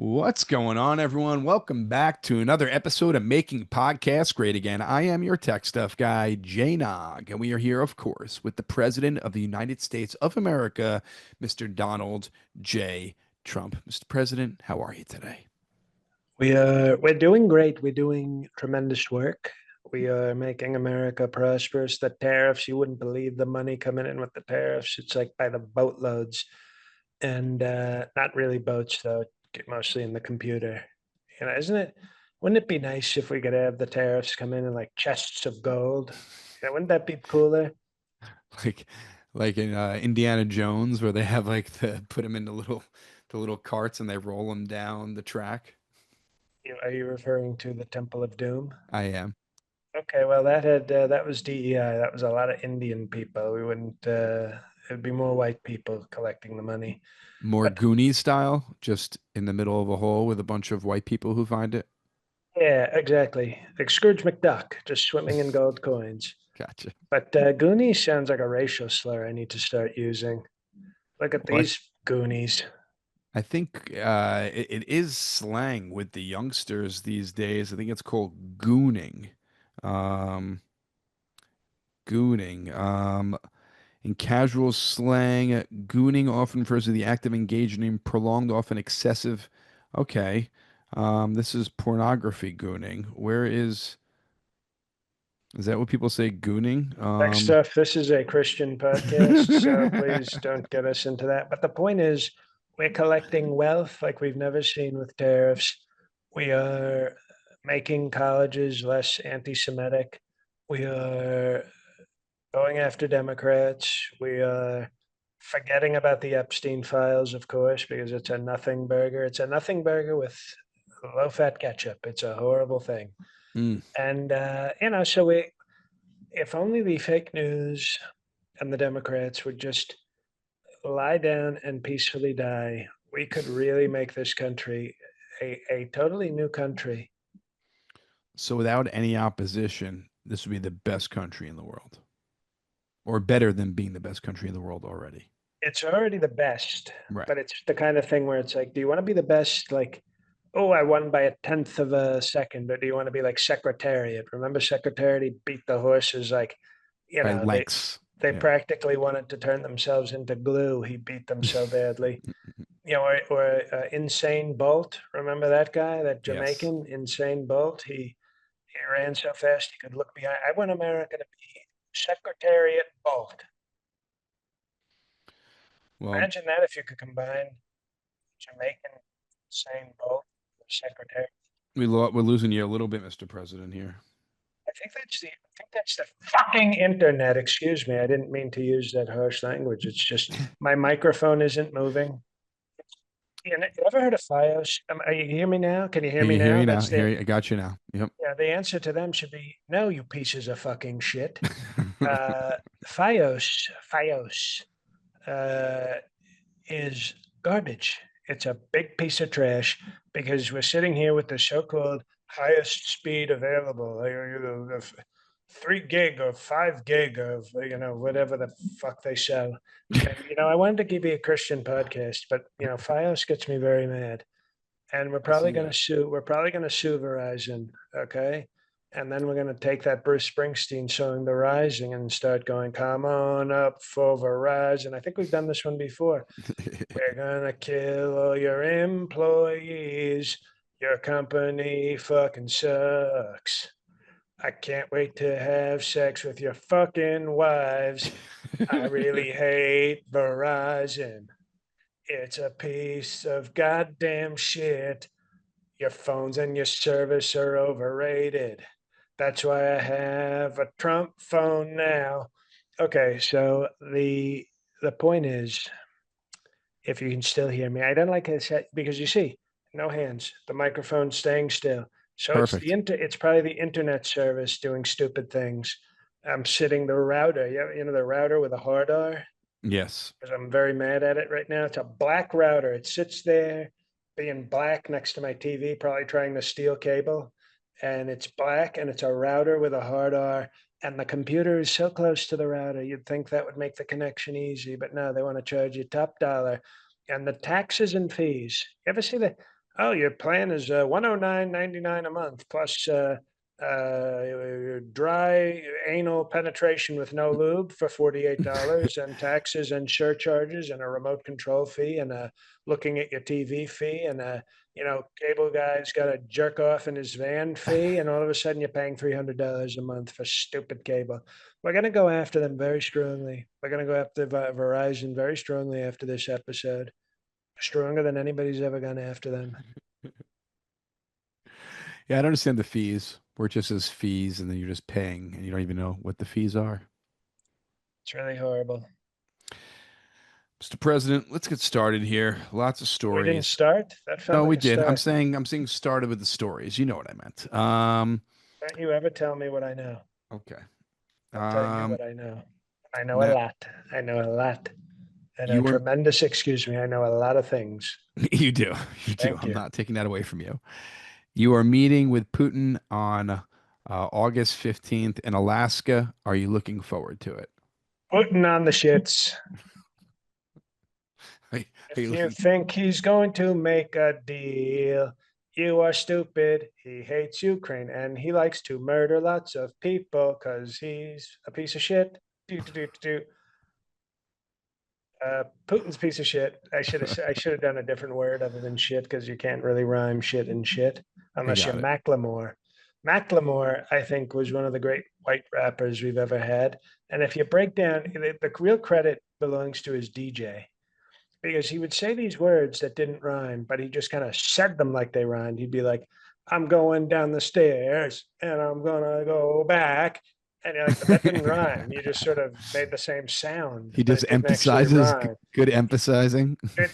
What's going on, everyone? Welcome back to another episode of Making Podcasts Great Again. I am your tech stuff guy, Jay Nog, and we are here, of course, with the President of the United States of America, Mr. Donald J. Trump. Mr. President, how are you today? We're doing great. We're doing tremendous work. We are making America prosperous. The tariffs, you wouldn't believe the money coming in with the tariffs. It's like by the boatloads, and not really boats though, mostly in the computer. Isn't it? Wouldn't it be nice if we could have the tariffs come in like chests of gold? Yeah, wouldn't that be cooler? Like, like in Indiana Jones, where they have like the put them into the little carts and they roll them down the track. Are you referring to the Temple of Doom? I am Okay, well, that was DEI. That was a lot of Indian people. We wouldn't. It'd be more white people collecting the money. more But Goonies style, just in the middle of a hole with a bunch of white people who find it. yeah, exactly. Like Scrooge McDuck, just swimming in gold coins. Gotcha. But Goonies sounds like a racial slur. I need to start using. Look at Well, these Goonies. I think it is slang with the youngsters these days. I think it's called gooning. Um, gooning. In casual slang, gooning often refers to the act of engaging in prolonged, often excessive. Okay. This is pornography gooning. Is that what people say gooning? Next stuff. This is a Christian podcast, so please don't get us into that. But the point is, we're collecting wealth like we've never seen with tariffs. We are making colleges less anti-Semitic. We are going after Democrats. We are forgetting about the Epstein files, of course, because it's a nothing burger. It's a nothing burger with low-fat ketchup. It's a horrible thing. Mm. And so if only the fake news and the Democrats would just lie down and peacefully die, we could really make this country a totally new country. So without any opposition, this would be the best country in the world, or better than being the best country in the world already. It's already the best, Right. but it's the kind of thing where it's like, do you want to be the best? Like, oh, I won by a tenth of a second, or do you want to be like Secretariat? Remember Secretariat? He beat the horses like, you By know, they lengths. they Yeah. practically wanted to turn themselves into glue. He beat them so badly. Or Insane Bolt. Remember that guy, that Yes. Jamaican Insane Bolt? He ran so fast he could look behind. I want America to be Secretariat Bolt. Well, Imagine that if you could combine Jamaican Insane Bolt with Secretariat. we're losing you a little bit, Mr. President here. I think that's the fucking internet. Excuse me. I didn't mean to use that harsh language. It's just my microphone isn't moving. You ever heard of FiOS? You hear me now? Can you hear Can me you hear now? me now? That's the Here, I got you now. Yep. Yeah, the answer to them should be no, you pieces of fucking shit. Uh, FiOS uh, is garbage. It's a big piece of trash because we're sitting here with the so-called highest speed available, 3 gig or 5 gig of whatever the fuck they sell. And I wanted to give you a Christian podcast, but FiOS gets me very mad, and we're I probably see going to that. sue. We're probably going to sue Verizon. Okay. And then we're going to take that Bruce Springsteen song, The Rising, and start going, come on up for Verizon. I think we've done this one before. We're going to kill all your employees. Your company fucking sucks. I can't wait to have sex with your fucking wives. I really hate Verizon. It's a piece of goddamn shit. Your phones and your service are overrated. That's why I have a Trump phone now. Okay, so the point is, if you can still hear me, I don't like I said because you see, no hands, the microphone staying still. So Perfect. it's probably the internet service doing stupid things. I'm sitting the router, the router with a hard R, Yes. because I'm very mad at it right now. It's a black router. It sits there being black next to my TV, probably trying to steal cable. And it's black and it's a router with a hard R. And the computer is so close to the router, you'd think that would make the connection easy. But no, they want to charge you top dollar. And the taxes and fees. You ever see the Oh, your plan is 109.99 a month plus dry anal penetration with no lube for $48 and taxes and surcharges and a remote control fee and a looking at your TV fee and a cable guy's got a jerk off in his van fee, and all of a sudden you're paying $300 a month for stupid cable. We're going to go after them very strongly. We're going to go after Verizon very strongly after this episode, stronger than anybody's ever gone after them. Yeah, I don't understand the fees. Where it just says fees and then you're just paying and you don't even know what the fees are. It's really horrible. Mr. President, let's get started here. Lots of We didn't stories. start. That felt No, like we a did. I'm start. saying I'm saying started with the stories. You know what I meant. Don't you ever tell me what I know. Okay. I'll tell you Um, what I know. I know a now lot. I know a lot. And a you are tremendous, excuse me, I know a lot of things. you do. You do. Thank I'm you. not taking that away from you. You are meeting with Putin on August 15th in Alaska. Are you looking forward to it? Putting on the shits. Are are If you you looking think he's going to make a deal, you are stupid. He hates Ukraine and he likes to murder lots of people because he's a piece of shit. Do, do, do, do. Putin's piece of shit. I should have done a different word other than shit because you can't really rhyme shit and shit I unless you're got it. Macklemore. Macklemore, I think, was one of the great white rappers we've ever had. And if you break down, the real credit belongs to his DJ because he would say these words that didn't rhyme, but he just kind of said them like they rhymed. He'd be like, "I'm going down the stairs and I'm gonna go back." And you're like, but that didn't rhyme. You just sort of made the same sound, He but just it didn't actually emphasizes rhyme. good emphasizing. Good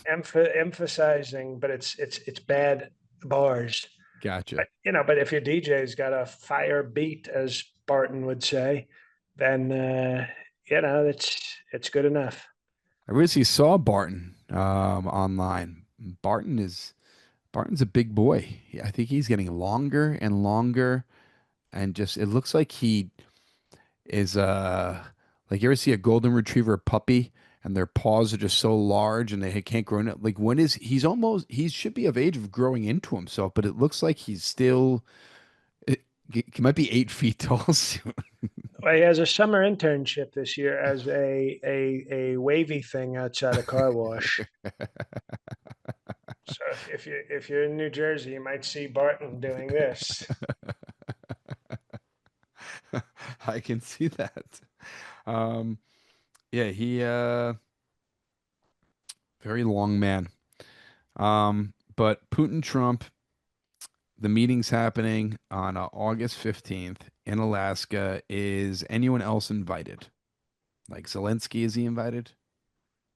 emphasizing, but it's bad bars. Gotcha. But if your DJ's got a fire beat, as Barton would say, then it's good enough. I recently saw Barton online. Barton's a big boy. I think he's getting longer and longer, and just it looks like he is like you ever see a golden retriever puppy and their paws are just so large and they can't grow up. Like when is he should be of age of growing into himself, but it looks like he's still it, he might be 8 feet tall soon. Well, he has a summer internship this year as a wavy thing outside a car wash. So if you're in New Jersey, you might see Barton doing this. I can see that. Um, yeah, he very long man. But Putin Trump, the meeting's happening on August 15th in Alaska. Is anyone else invited? Like Zelensky, is he invited?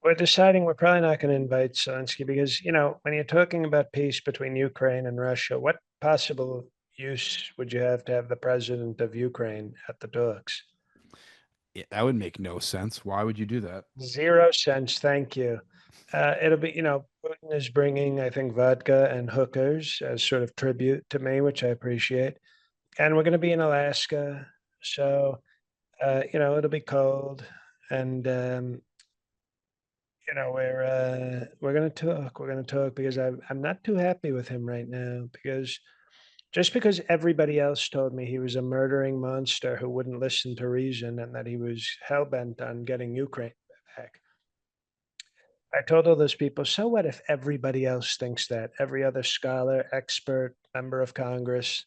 We're deciding we're probably not going to invite Zelensky because, when you're talking about peace between Ukraine and Russia, what possible use would you have to have the president of Ukraine at the talks? Yeah, that would make no sense. Why would you do that? 0 cents. Thank you. It'll be, Putin is bringing, I think, vodka and hookers as sort of tribute to me, which I appreciate. And we're going to be in Alaska. So, it'll be cold. And, we're going to talk. We're going to talk because I'm not too happy with him right now because just because everybody else told me he was a murdering monster who wouldn't listen to reason and that he was hell bent on getting Ukraine back. I told all those people, so what if everybody else thinks that? Every other scholar, expert, member of Congress,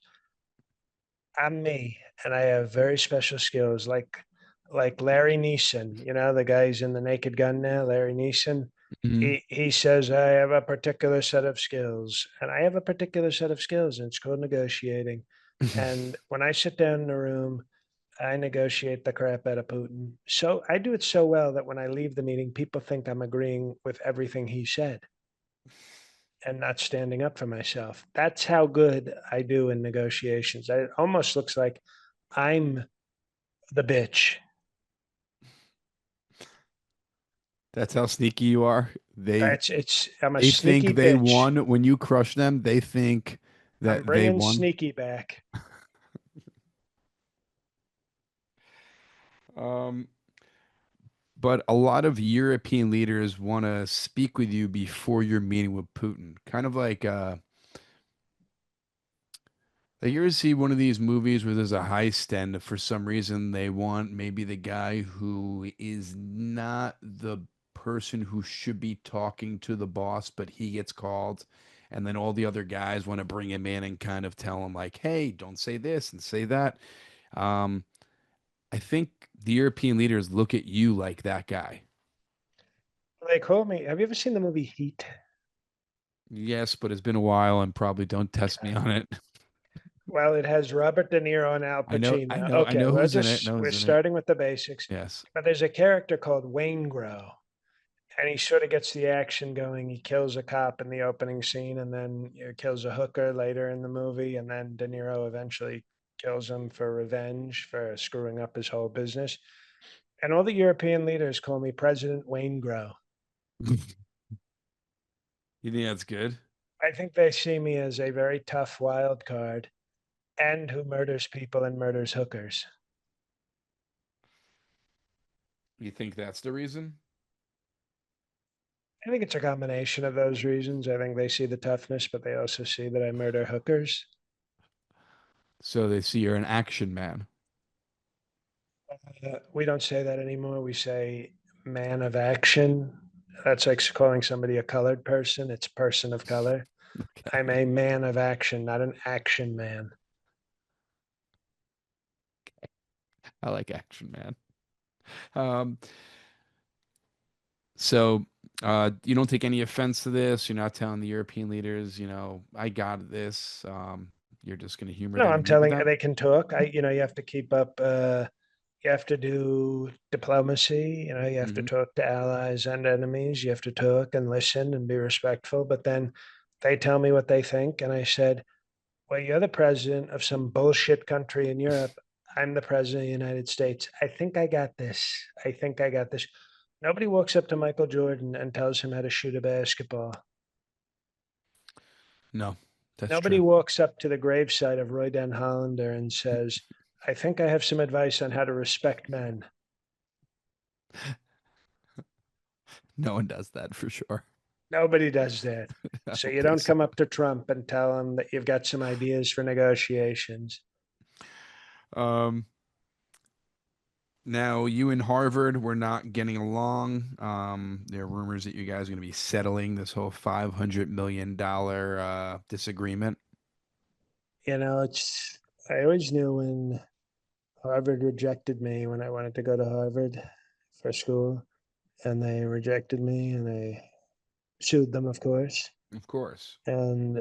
I'm me, and I have very special skills, like Larry Neeson. The guy's in the Naked Gun now. Larry Neeson. Hmm. He says I have a particular set of skills, and I have a particular set of skills, and it's called negotiating. And when I sit down in a room, I negotiate the crap out of Putin. So I do it so well that when I leave the meeting, people think I'm agreeing with everything he said and not standing up for myself. That's how good I do in negotiations. It almost looks like I'm the bitch. That's how sneaky you are. I'm a They sneaky think they bitch. won when you crush them. They think I'm that they bringing won. sneaky back. Um, but a lot of European leaders want to speak with you before your meeting with Putin. Kind of like Like you ever see one of these movies where there's a heist and for some reason they want maybe the guy who is not the person who should be talking to the boss, but he gets called, and then all the other guys want to bring him in and kind of tell him like, "Hey, don't say this and say that." Um, I think the European leaders look at you like that guy. They call me. Have you ever seen the movie Heat? Yes, but it's been a while and probably don't test me on it. Well, it has Robert De Niro and Al I know, I Pacino. know, I Okay, know who's in it. Know we're who's in it. starting with the basics. Yes. But there's a character called Wayne Grow, and he sort of gets the action going. He kills a cop in the opening scene, and then kills a hooker later in the movie, and then De Niro eventually kills him for revenge for screwing up his whole business. And all the European leaders call me President Wayne Grow. You think that's good? I think they see me as a very tough wild card and who murders people and murders hookers. You think that's the reason? I think it's a combination of those reasons. I think they see the toughness, but they also see that I murder hookers. So they see you're an action man. We don't say that anymore. We say man of action. That's like calling somebody a colored person. It's person of color. I'm Okay. a man of action, not an action man. I like action man. Um, so you don't take any offense to this. You're not telling the European leaders, I got this. You're just going to humor No, them I'm and meet with telling them. they can talk. You have to keep up. You have to do diplomacy. You have to Hmm. talk to allies and enemies. You have to talk and listen and be respectful. But then they tell me what they think, and I said, "Well, you're the president of some bullshit country in Europe. I'm the president of the United States. I think I got this. I think I got this." Nobody walks up to Michael Jordan and tells him how to shoot a basketball. No, that's Nobody true. walks up to the gravesite of Roy Den Hollander and says, I think I have some advice on how to respect men. No one does that for sure. Nobody does that. I So don't you think don't so. come up to Trump and tell him that you've got some ideas for negotiations. Um, Now, you and Harvard were not getting along. There are rumors that you guys are going to be settling this whole $500 million disagreement. It's, I always knew when Harvard rejected me when I wanted to go to Harvard for school, and they rejected me and they sued them, of course. Of course. And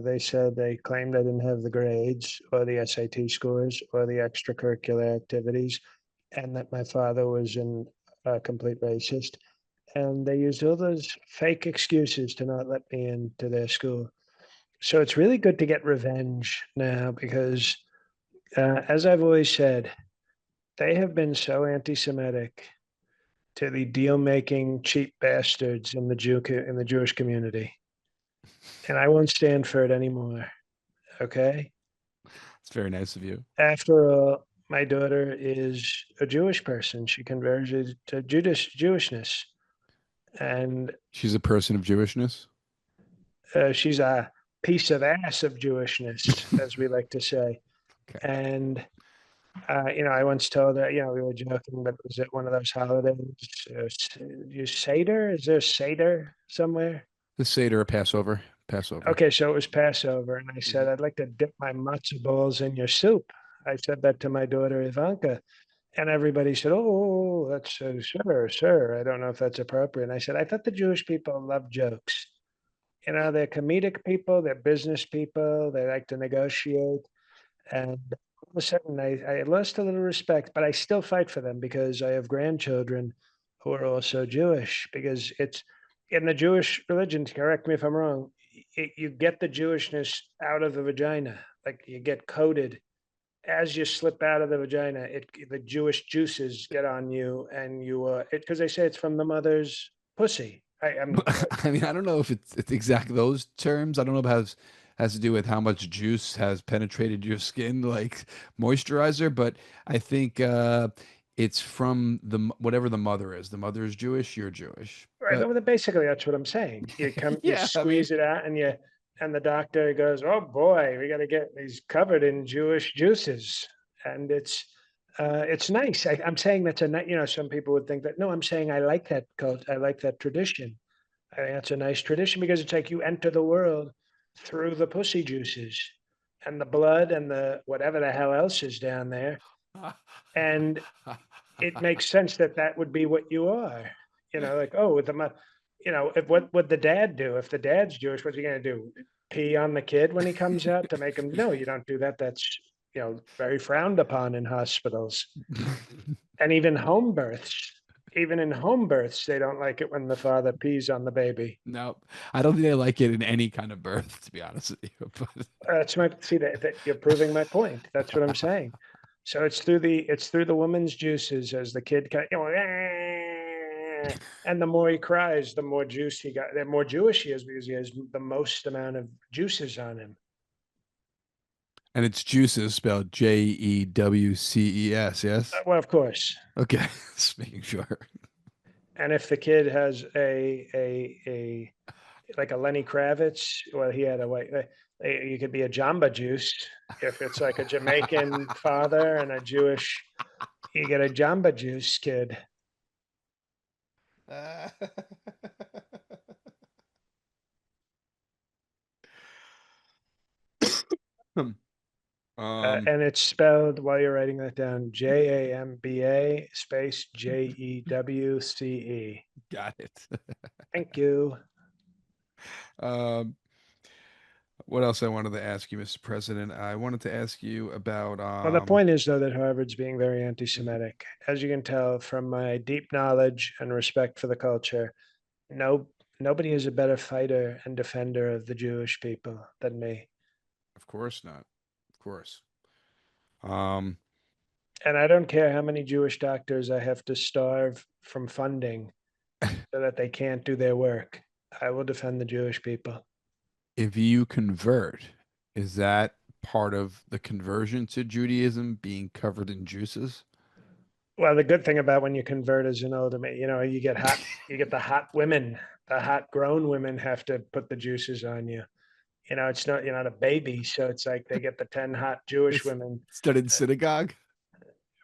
they said they claimed I didn't have the grades or the SAT scores or the extracurricular activities, and that my father was a complete racist. And they used all those fake excuses to not let me into their school. So it's really good to get revenge now because, as I've always said, they have been so anti-Semitic to the deal-making cheap bastards in the Jewish community, and I won't stand for it anymore. Okay. It's very nice of you. After all, my daughter is a Jewish person. She converted to Jewishness, and She's a person of Jewishness. she's a piece of ass of Jewishness, as we like to say. Okay. And I once told her, we were joking, but was it one of those holidays? You Seder? Is there Seder somewhere? The Seder or Passover. Passover. Okay, so it was Passover, and I said, Hmm. I'd like to dip my matzo balls in your soup. I said that to my daughter Ivanka. And everybody said, "Oh, that's sure, sure. I don't know if that's appropriate." And I said, "I thought the Jewish people love jokes. They're comedic people, they're business people, they like to negotiate." And all of a sudden, I lost a little respect, but I still fight for them because I have grandchildren who are also Jewish. Because it's in the Jewish religion. Correct me if I'm wrong. You get the Jewishness out of the vagina, like you get coded as you slip out of the vagina, the Jewish juices get on you, and you because they say it's from the mother's pussy. I'm I mean, I don't know if it's exactly those terms. I don't know if it has to do with how much juice has penetrated your skin, like moisturizer, but I think it's from whatever the mother is. The mother is Jewish, you're Jewish. right. But Well, basically that's what I'm saying. You yeah, I mean, squeeze it out, and And the doctor goes, "Oh boy, we got to get these covered in Jewish juices." And it's nice. I'm saying that's some people would think that. No, I'm saying I like that cult. I like that tradition. I think that's a nice tradition because it's like you enter the world through the pussy juices and the blood and the whatever the hell else is down there. And it makes sense that that would be what you are. Like, oh, with if what would the dad do? If the dad's Jewish, what's he going to do? Pee on the kid when he comes out to make him? No, you don't do that. That's very frowned upon in hospitals and even home births. Even in home births, they don't like it when the father pees on the baby. No, I don't think they like it in any kind of birth, to be honest with you. That's my see that you're proving my point. That's what I'm saying. So it's through the woman's juices as the kid and the more he cries, the more juice he got. The more Jewish he is because he has the most amount of juices on him. And it's juices spelled Jewces, yes? Well, of course. Okay, just making sure. And if the kid has a like a Lenny Kravitz, well, he had a white. You could be a Jamba Juice if it's like a Jamaican father and a Jewish. You get a Jamba Juice kid. Uh, um, And it's spelled while you're writing that down Jamba space Jewce. got it. Thank you. Um, what else I wanted to ask you, Mr. President? I wanted to ask you about Well, the point is, though, that Harvard's being very anti Semitic. As you can tell from my deep knowledge and respect for the culture, no, nobody is a better fighter and defender of the Jewish people than me. of course not. Of course. Um, And I don't care how many Jewish doctors I have to starve from funding so that they can't do their work. I will defend the Jewish people. if you convert, is that part of the conversion to Judaism being covered in juices? Well, the good thing about when you convert as an older man, you get the hot women, the hot grown women have to put the juices on you. It's not, you're not a baby. So it's like they get the 10 hot They Jewish women studied synagogue.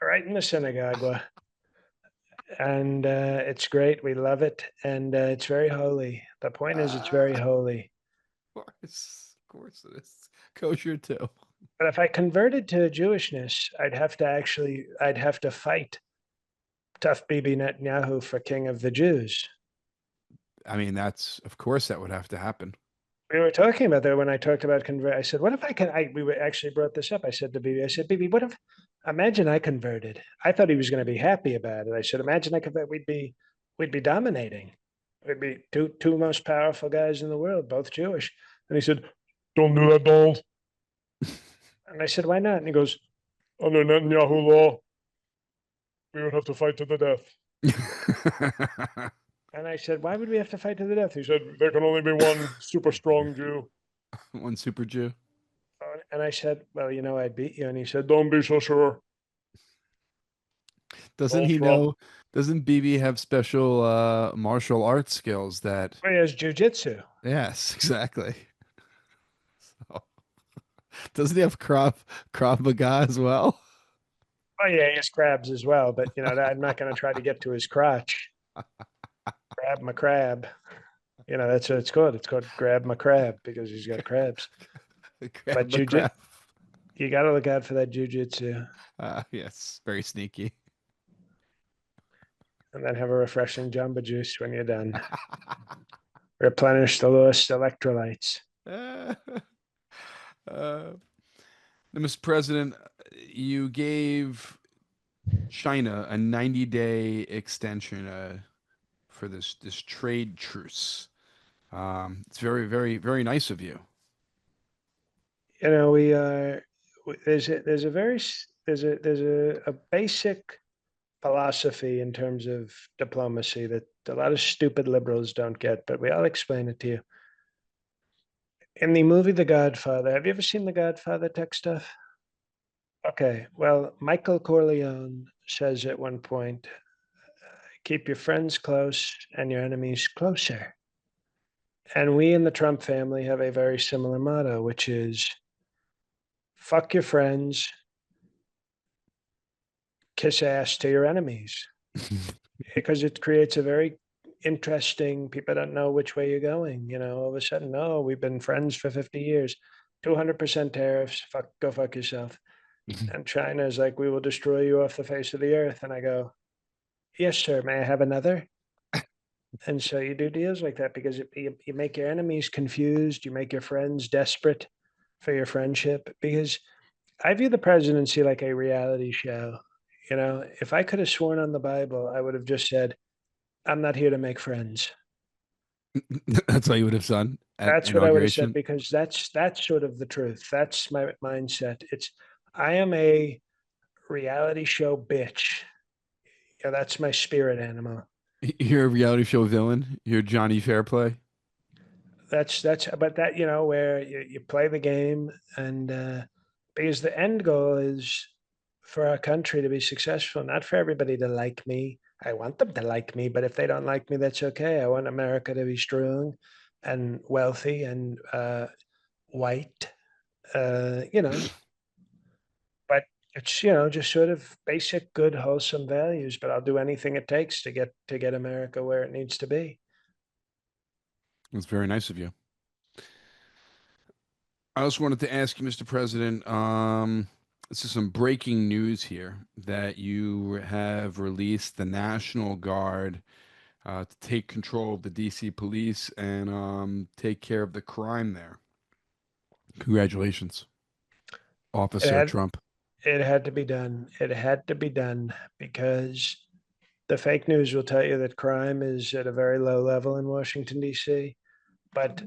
right in the synagogue. And it's great. We love it. And it's very holy. The point is, it's very Ah, holy. of course it is. Kosher too. But if I converted to Jewishness, I'd have to fight tough Bibi Netanyahu for king of the Jews. I mean, of course that would have to happen. We were talking about that when I talked about convert. I said, "What if I can?" We were actually brought this up. I said to Bibi, "I said, Bibi, what if? Imagine I converted. I thought he was going to be happy about it. I said, imagine I convert. We'd be dominating. We'd be two most powerful guys in the world, both Jewish." And he said, "Don't do that, Donald." And I said, "Why not?" And he goes, "Under Netanyahu law, we would have to fight to the death." And I said, "Why would we have to fight to the death?" He said, "There can only be one super strong Jew." One super Jew. And I said, "Well, I'd beat you." And he said, "Don't be so sure. Doesn't Don't he Trump." know? Doesn't BB have special martial arts skills that? He has jujitsu. Yes, exactly. So, doesn't he have Krav Maga as well? Oh yeah, he has crabs as well. But I'm not going to try to get to his crotch. Grab my crab. That's what it's called. It's called grab my crab because he's got crabs. But Krav Maga. you got to look out for that jujitsu, Yes, very sneaky. and then have a refreshing Jamba Juice when you're done. Replenish the lost electrolytes. uh, uh, Mr. President, you gave China a 90-day extension for this trade truce. It's very, very, very nice of you. We are. There's a very there's a basic philosophy in terms of diplomacy that a lot of stupid liberals don't get, but I'll explain it to you. In the movie The Godfather, have you ever seen The Godfather tech stuff? Okay, well, Michael Corleone says at one point, keep your friends close and your enemies closer. And we in the Trump family have a very similar motto, which is fuck your friends, kiss ass to your enemies, because it creates a very interesting, people don't know which way you're going. All of a sudden, no, we've been friends for 50 years, 200% tariffs, go fuck yourself. And China is like, we will destroy you off the face of the earth. And I go, yes, sir, may I have another? And so you do deals like that because you make your enemies confused, you make your friends desperate for your friendship. Because I view the presidency like a reality show. If I could have sworn on the Bible, I would have just said, I'm not here to make friends. That's what you would have done at That's what I would have said inauguration. because that's sort of the truth. That's my mindset. I am a reality show bitch. Yeah, that's my spirit animal. You're a reality show villain. You're Johnny Fairplay. That's but that where you play the game and because the end goal is for our country to be successful, not for everybody to like me. I want them to like me, but if they don't like me, that's okay. I want America to be strong and wealthy and white, but it's just sort of basic good wholesome values, but I'll do anything it takes to get America where it needs to be. That's very nice of you. I also wanted to ask you, Mr. President, this is some breaking news here that you have released the National Guard to take control of the DC police and take care of the crime there. Congratulations, It Officer had Trump. it had to be done. It had to be done because the fake news will tell you that crime is at a very low level in Washington, D.C. But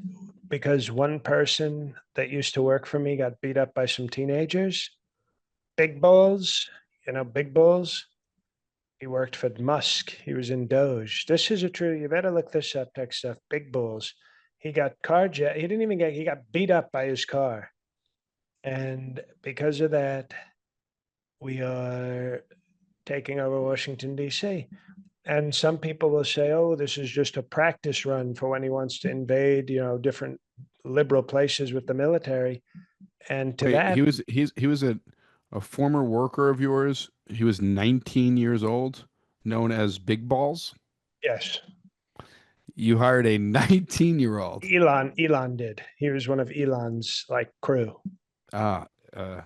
because one person that used to work for me got beat up by some teenagers, big balls, big balls. He worked for Musk. He was in Doge. This is a true. You better look this up, tech stuff. Big balls. He got carjacked. He didn't even get. He got beat up by his car, and because of that, we are taking over Washington D.C. And some people will say, "Oh, this is just a practice run for when he wants to invade, different liberal places with the military." And to Wait, that, he was a former worker of yours. He was 19 years old, known as Big Balls. yes, You hired a 19-year-old. Elon did. He was one of Elon's like crew. Ah, uh,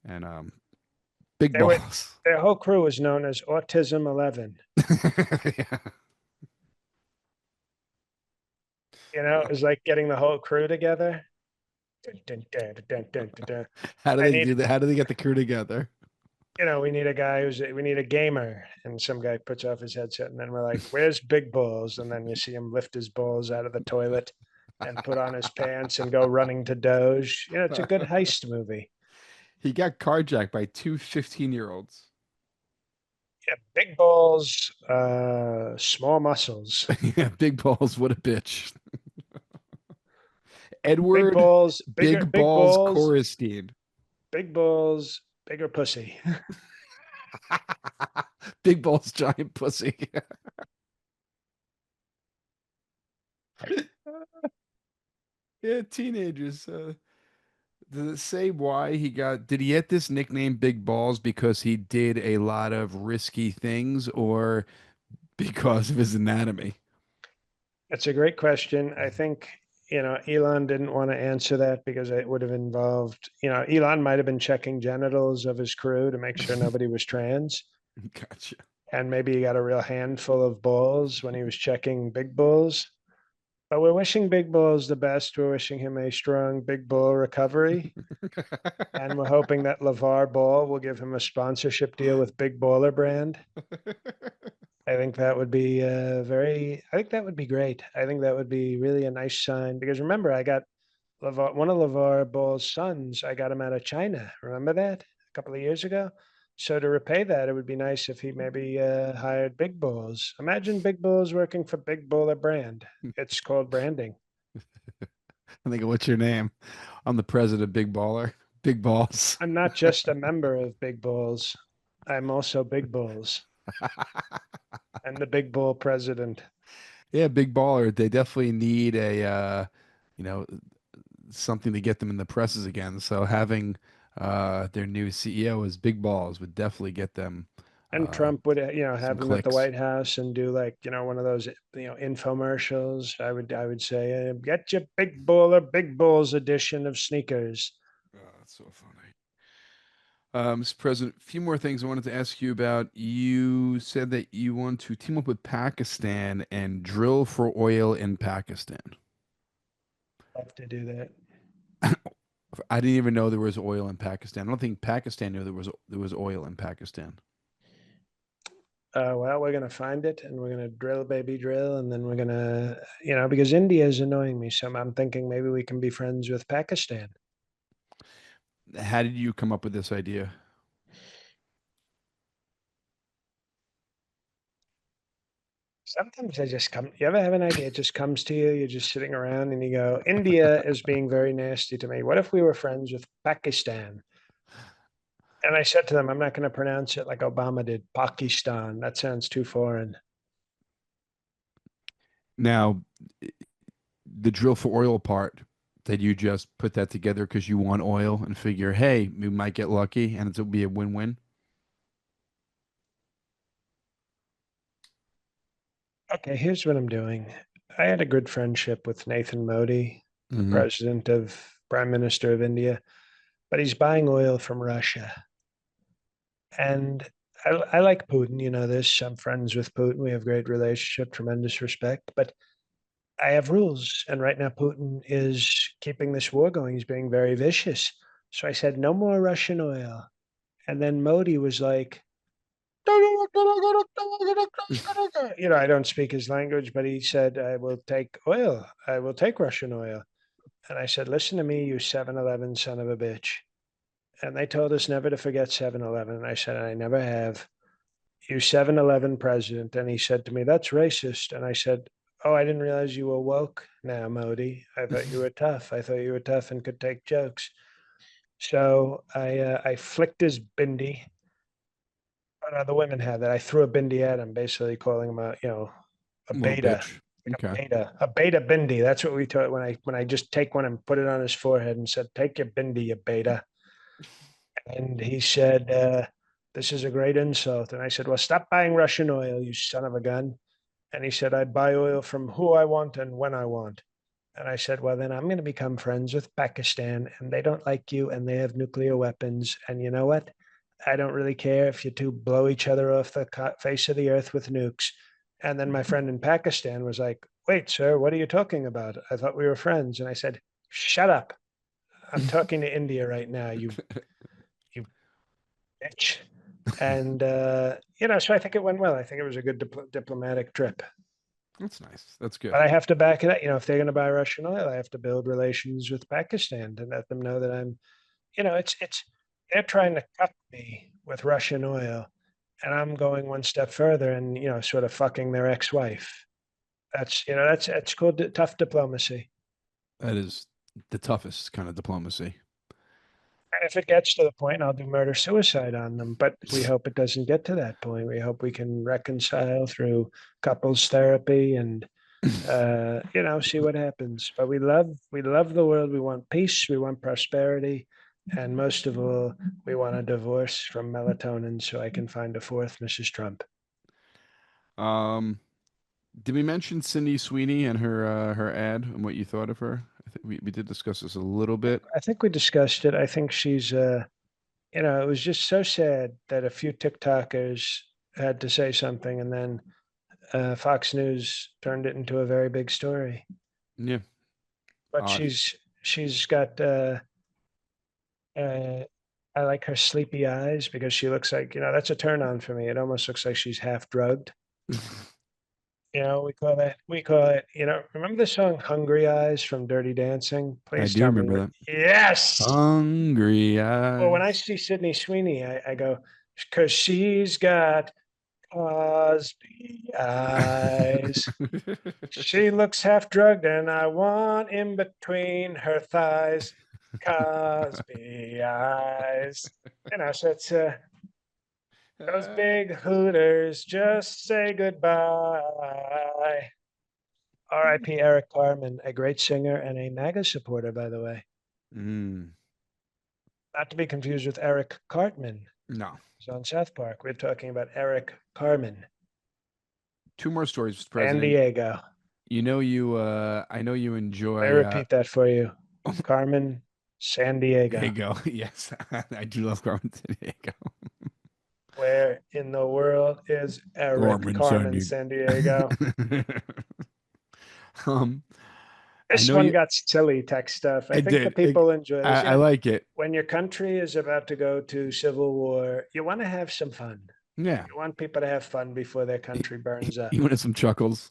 and Big They were Balls. their whole crew was known as Autism 11. Yeah. It was like getting the whole crew together. Dun, dun, dun, dun, dun, dun. How do I they need, do that? How do they get the crew together? we need a guy we need a gamer. And some guy puts off his headset, and then we're like, where's Big Balls? And then you see him lift his balls out of the toilet and put on his pants and go running to Doge. It's a good heist movie. He got carjacked by two 15-year-olds. Yeah, big balls, small muscles. Yeah, Big Balls, what a bitch. Big Edward balls, Big big Balls balls, Coristine. big balls, bigger pussy. Big Balls Giant Pussy. Yeah, teenagers. Does it say why he got, did he get this nickname Big Balls because he did a lot of risky things or because of his anatomy? That's a great question. I think, Elon didn't want to answer that because it would have involved, Elon might have been checking genitals of his crew to make sure nobody was trans. Gotcha. And maybe he got a real handful of balls when he was checking big bulls. But we're wishing Big Bulls the best. We're wishing him a strong Big Bull recovery. And we're hoping that LeVar Ball will give him a sponsorship deal with Big Baller brand. I think that would be I think that would be great. I think that would be really a nice sign because remember, I got one of LeVar Ball's sons, I got him out of China. Remember that a couple of years ago? So to repay that, it would be nice if he maybe hired Big Bulls. Imagine Big Bulls working for Big Baller brand. It's called branding. I think, what's your name? I'm the president, Big Baller. Big Balls. I'm not just a member of Big Bulls. I'm also Big Bulls and the Big Bull president. Yeah, big baller. They definitely need a you know, something to get them in the presses again. So having their new CEO as big balls would definitely get them And uh Trump would, some have him at the clicks. White House and do like, one of those, infomercials. I would say, get your big bulls edition of sneakers. Oh, that's so funny. Mr. President, a few more things I wanted to ask you about. You said that you want to team up with Pakistan and drill for oil in Pakistan. Love to do that. I didn't even know there was oil in Pakistan. I don't think Pakistan knew there was oil in Pakistan. Well, we're gonna find it, and we're gonna drill, baby, drill, and then we're gonna, because India is annoying me. So I'm thinking maybe we can be friends with Pakistan. How did you come up with this idea? Sometimes I just come. You ever have an idea? It just comes to you. You're just sitting around, and you go, "India is being very nasty to me. What if we were friends with Pakistan?" And I said to them, "I'm not going to pronounce it like Obama did, Pakistan. That sounds too foreign." Now, the drill for oil part, did you just put that together because you want oil and figure, hey, we might get lucky and it'll be a win-win? Okay, here's what I'm doing. I had a good friendship with Nathan Modi, the Hmm. president of Prime Minister of India, but he's buying oil from Russia. And I like Putin, you know this. I'm friends with Putin. We have great relationship, tremendous respect. But I have rules. And right now, Putin is keeping this war going. He's being very vicious. So I said, no more Russian oil. And then Modi was like, I don't speak his language, but he said, I will take oil. I will take Russian oil. And I said, listen to me, you 7-Eleven son of a bitch. And they told us never to forget 7-Eleven. And I said, I never have. You 7-Eleven president. And he said to me, that's racist. And I said, oh, I didn't realize you were woke now, Modi. I thought you were tough. I thought you were tough and could take jokes. So I flicked his bindi. Oh, no, the women had that. I threw a bindi at him, basically calling him a Little beta, bitch. like Okay. a beta bindi. That's what we taught when I just take one and put it on his forehead and said, take your bindi, you beta. And he said, this is a great insult. And I said, well, stop buying Russian oil, you son of a gun. And he said, I buy oil from who I want and when I want. And I said, well, then I'm going to become friends with Pakistan, and they don't like you, and they have nuclear weapons. And you know what? I don't really care if you two blow each other off the face of the earth with nukes. And then my friend in Pakistan was like, wait, sir, what are you talking about? I thought we were friends. And I said, shut up. I'm talking to India right now, you bitch. And, so I think it went well. I think it was a good diplomatic trip. That's nice. That's good. But I have to back it up. If they're going to buy Russian oil, I have to build relations with Pakistan to let them know that it's they're trying to cut me with Russian oil, and I'm going one step further and sort of fucking their ex-wife. That's called tough diplomacy. That is the toughest kind of diplomacy. And if it gets to the point, I'll do murder suicide on them. But we hope it doesn't get to that point. We hope we can reconcile through couples therapy and see what happens. But we love the world. We want peace. We want prosperity. And most of all, we want a divorce from melatonin so I can find a fourth Mrs. Trump. Um, did we mention Cindy Sweeney and her ad and what you thought of her? I think we did discuss this a little bit. I think we discussed it. I think she's, it was just so sad that a few TikTokers had to say something, and then Fox News turned it into a very big story. Yeah, But odd. she's got Uh, I like her sleepy eyes because she looks like, that's a turn on for me. It almost looks like she's half drugged. Remember the song Hungry Eyes from Dirty Dancing? I Please do tell me. remember that. Yes. Hungry Well, when I eyes. see Sydney Sweeney, I go, because she's got Cosby eyes. She looks half drugged, and I want in between her thighs. Cosby eyes. So it's those big hooters just say goodbye. R.I.P. Eric Carmen, a great singer and a MAGA supporter, by the way. Mm, Not to be confused with Eric Cartman, no. who's on South Park. We're talking about Eric Carmen, Two more stories, Mr. San President. Diego. I know you Let me enjoy repeat that for you. Carmen, San there you Diego. go. Yes. I do love Carmen Diego. Where in the world is Eric Carmen Carmen, Sandiego. San Diego? um, I This know one you got silly tech stuff. I I think the did. people enjoy this. I like it. When your country is about to go to civil war, you want to have some fun. Yeah. You want people to have fun before their country burns up. You wanted some chuckles.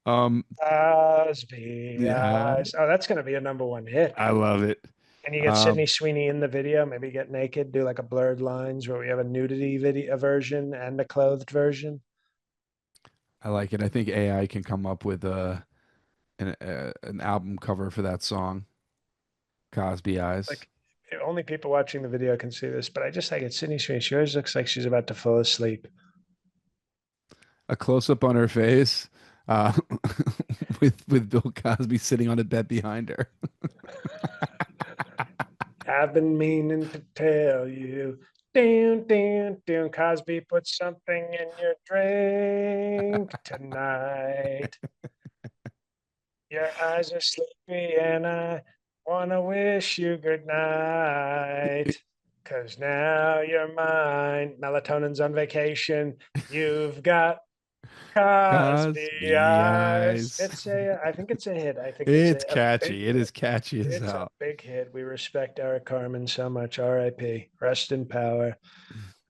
Um, Osby yeah, eyes. Oh, that's going to be a number one hit. I love it. And you get Um, Sydney Sweeney in the video, maybe get naked, do like a blurred lines where we have a nudity video version and a clothed version. I like it. I think AI can come up with an album cover for that song, Cosby Eyes. Like only people watching the video can see this, but I just like it. Sydney Sweeney, she always looks like she's about to fall asleep. A close up on her face, uh, with Bill Cosby sitting on a bed behind her. I've been meaning to tell you. Down, down, down. Cosby put something in your drink tonight. Your eyes are sleepy, and I want to wish you good night. Cause now you're mine. Melatonin's on vacation. You've got Cosby Cosby eyes. Eyes. I think it's a hit. I think it's It's a big catchy. It hit. is catchy as It's a hell. big hit. We respect Eric Carmen so much. R.I.P. Rest in power.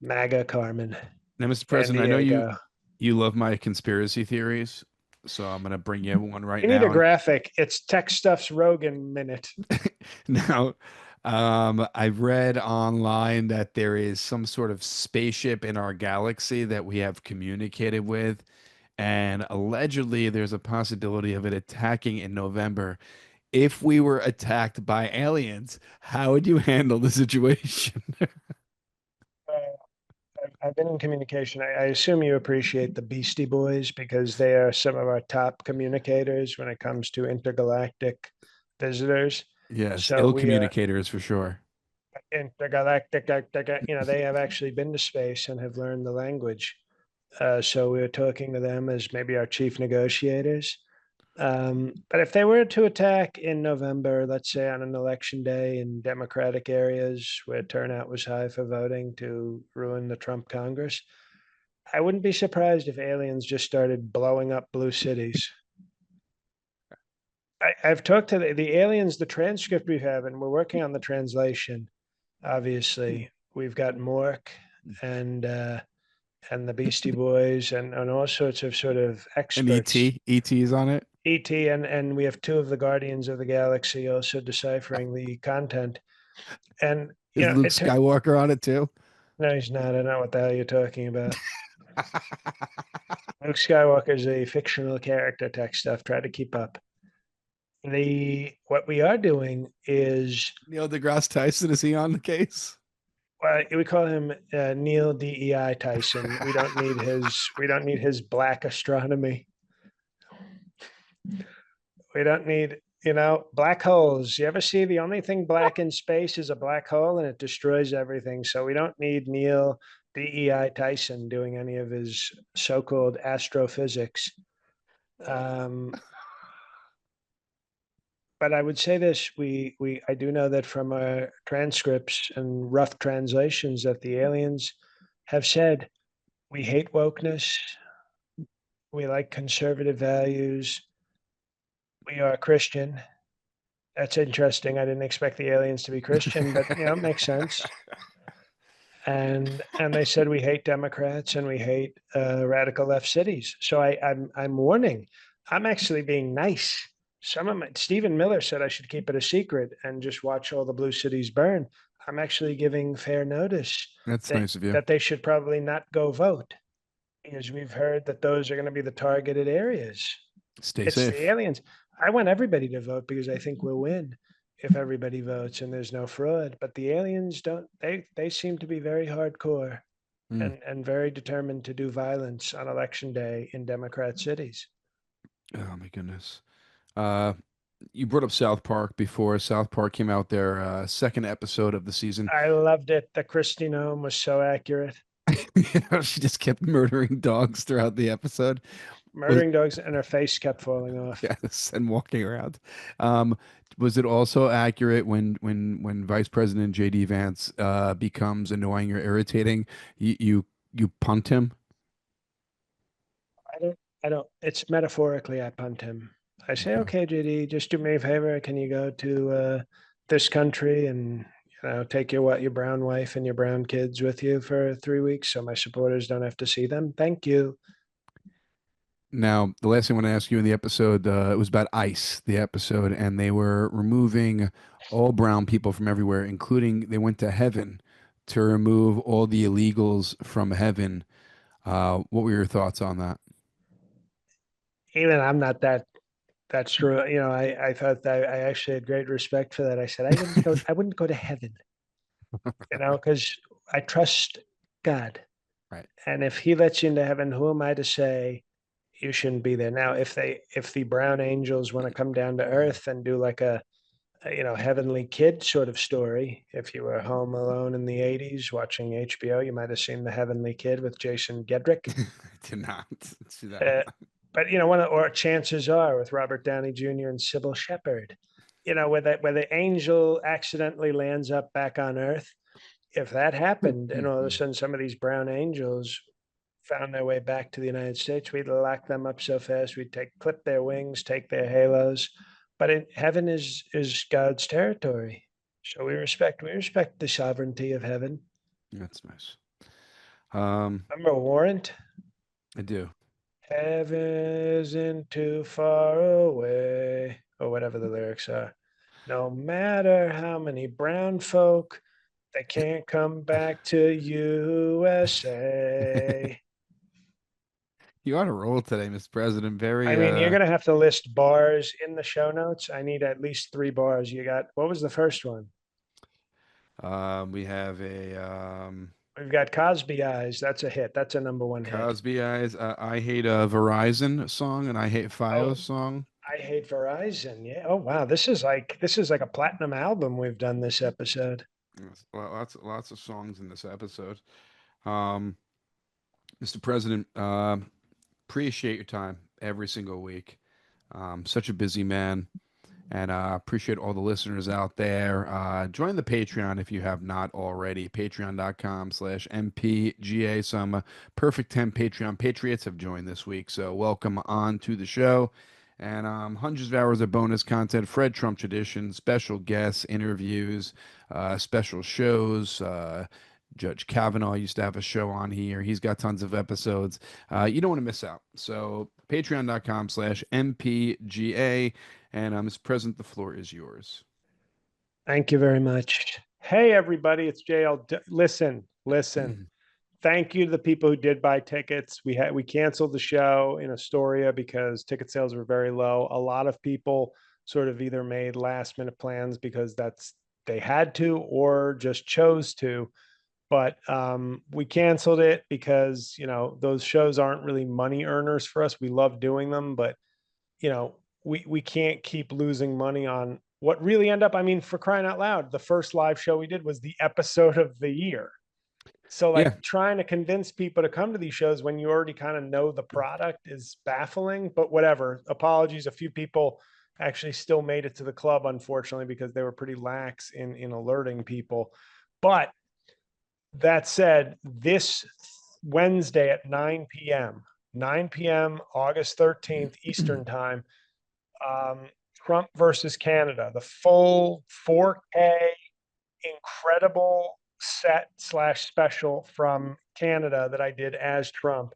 MAGA Carmen. Now, Mr. San President, I know Diego. you love my conspiracy theories, so I'm gonna bring you one right We need a now. graphic. It's Tech Stuff's Rogan minute. Now, I've read online that there is some sort of spaceship in our galaxy that we have communicated with, and allegedly there's a possibility of it attacking in November. If we were attacked by aliens, how would you handle the situation? I've been in communication. I assume you appreciate the Beastie Boys because they are some of our top communicators when it comes to intergalactic visitors. Yes, So ill we are communicators for sure. intergalactic, they have actually been to space and have learned the language. So we were talking to them as maybe our chief negotiators. But if they were to attack in November, let's say on an election day in Democratic areas where turnout was high for voting to ruin the Trump Congress, I wouldn't be surprised if aliens just started blowing up blue cities. I've talked to the aliens, the transcript we have, and we're working on the translation. Obviously, we've got Mork and the Beastie Boys and all sorts of sort of And experts. ET's on it. ET and we have two of the Guardians of the Galaxy also deciphering the content. And Is Luke it Skywalker on it too? no, he's not. I don't know what the hell you're talking about. Luke Skywalker is a fictional character. Tech stuff. Try to keep up. The what we are doing is Neil deGrasse Tyson, is he on the case? well, we call him Neil DEI Tyson. We don't need his black astronomy. We don't need, black holes. You ever see the only thing black in space is a black hole and it destroys everything. So we don't need Neil DEI Tyson doing any of his so called astrophysics. Um, but I would say this I do know that from our transcripts and rough translations that the aliens have said we hate wokeness, we like conservative values, we are Christian. That's interesting. I didn't expect the aliens to be Christian, but it makes sense. And they said we hate Democrats and we hate radical left cities. So I'm warning. I'm actually being nice. Stephen Miller said I should keep it a secret and just watch all the blue cities burn. I'm actually giving fair notice That's that nice of you. that they should probably not go vote because we've heard that those are going to be the targeted areas. Stay It's the safe. aliens. I want everybody to vote because I think we'll win if everybody votes and there's no fraud. But the aliens don't. They seem to be very hardcore Mm. and very determined to do violence on election day in Democrat cities. Oh my goodness. Uh, you brought up South Park before. South Park came out their second episode of the season. I loved it. The Christine home was so accurate. She just kept murdering dogs throughout the episode. Was Murdering dogs, and her face kept falling off. yes, and walking around. Um, was it also accurate when Vice President JD Vance becomes annoying or irritating? You punt him. I don't, I don't, it's metaphorically, I punt him. I say, Okay. okay, JD, just do me a favor. Can you go to this country and, take your brown wife and your brown kids with you for 3 weeks so my supporters don't have to see them? Thank you. Now, the last thing I want to ask you in the episode, it was about ICE, the episode, and they were removing all brown people from everywhere, including they went to heaven to remove all the illegals from heaven. What were your thoughts on that? Even I'm not that's true. I thought that I actually had great respect for that. I said I wouldn't go to heaven, because I trust God. Right. And if he lets you into heaven, who am I to say you shouldn't be there? Now, if the brown angels want to come down to earth and do like a heavenly kid sort of story, if you were home alone in the 80s watching HBO, you might have seen the heavenly kid with Jason Gedrick. I did not see that Uh, one. but or chances are with Robert Downey Jr. and Sybil Shepherd, where the angel accidentally lands up back on Earth. If that happened, and all of a sudden some of these brown angels found their way back to the United States, we'd lock them up so fast we'd clip their wings, take their halos. But heaven is God's territory, so we respect the sovereignty of heaven. That's nice. Um, Remember Warrant? I do. Heaven isn't too far away, or whatever the lyrics are. No matter how many brown folk, they can't come back to USA. You ought to roll today, Mr. President. I Very mean, you're going to have to list bars in the show notes. I need at least 3 bars. What was the first one? we have a We've got Cosby Eyes. That's a hit. That's a number one hit. Cosby Eyes. I hate a Verizon song and I hate Oh, Fios song. I hate Verizon. Yeah. Oh, wow. This is like a platinum album we've done this episode. Yes, lots of songs in this episode. Um, Mr. President, appreciate your time every single week. Such a busy man. And appreciate all the listeners out there. Join the Patreon if you have not already. Patreon.com/MPGA. Some Perfect 10 Patreon Patriots have joined this week. So welcome on to the show. And hundreds of hours of bonus content, Fred Trump tradition, special guests, interviews, special shows. Judge Kavanaugh used to have a show on here. He's got tons of episodes. You don't want to miss out. So patreon.com/MPGA. And Mr. President, the floor is yours. Thank you very much. Hey, everybody. It's JL. Listen. Thank you to the people who did buy tickets. We canceled the show in Astoria because ticket sales were very low. A lot of people sort of either made last minute plans because they had to or just chose to. But we canceled it because those shows aren't really money earners for us. We love doing them, but we can't keep losing money on what really end up. I mean, for crying out loud, the first live show we did was the episode of the year. So Yeah, like trying to convince people to come to these shows when you already kind of know the product is baffling, but whatever. Apologies. A few people actually still made it to the club, unfortunately, because they were pretty lax in alerting people. But that said, this Wednesday at 9 p.m., 9 p.m., August 13th, Eastern time, Trump versus Canada, the full 4K incredible set slash special from Canada that I did as Trump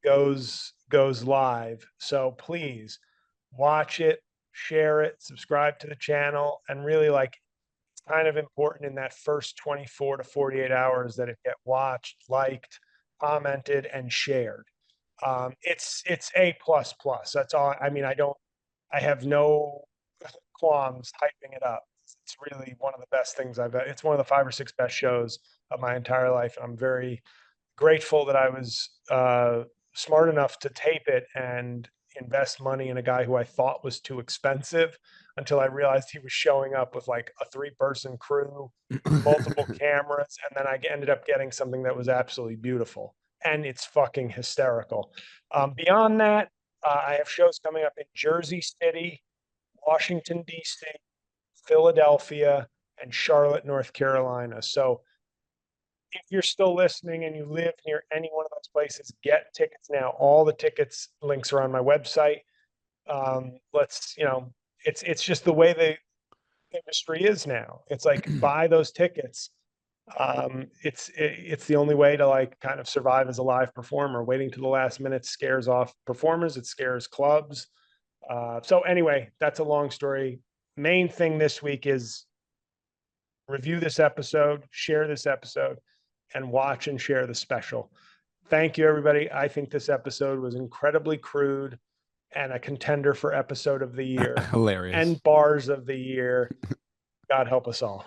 goes live. So please watch it, share it, subscribe to the channel, and really it's kind of important in that first 24 to 48 hours that it get watched, liked, commented, and shared. It's A++. That's all. I mean, I have no qualms hyping it up. It's really one of the best things it's one of the 5 or 6 best shows of my entire life. And I'm very grateful that I was smart enough to tape it and invest money in a guy who I thought was too expensive until I realized he was showing up with like a 3-person crew, multiple cameras, and then I ended up getting something that was absolutely beautiful. And it's fucking hysterical. Beyond that, I have shows coming up in Jersey City, Washington, D.C., Philadelphia, and Charlotte, North Carolina. So if you're still listening and you live near any one of those places, get tickets now. All the tickets links are on my website. Let's, it's just the way the industry is now. It's like buy those tickets. It's the only way to like kind of survive as a live performer. Waiting to the last minute scares off performers. It scares clubs. So anyway, that's a long story. Main thing this week is review this episode, share this episode, and watch and share the special. Thank you, everybody. I think this episode was incredibly crude and a contender for episode of the year Hilarious. and bars of the year. God help us all.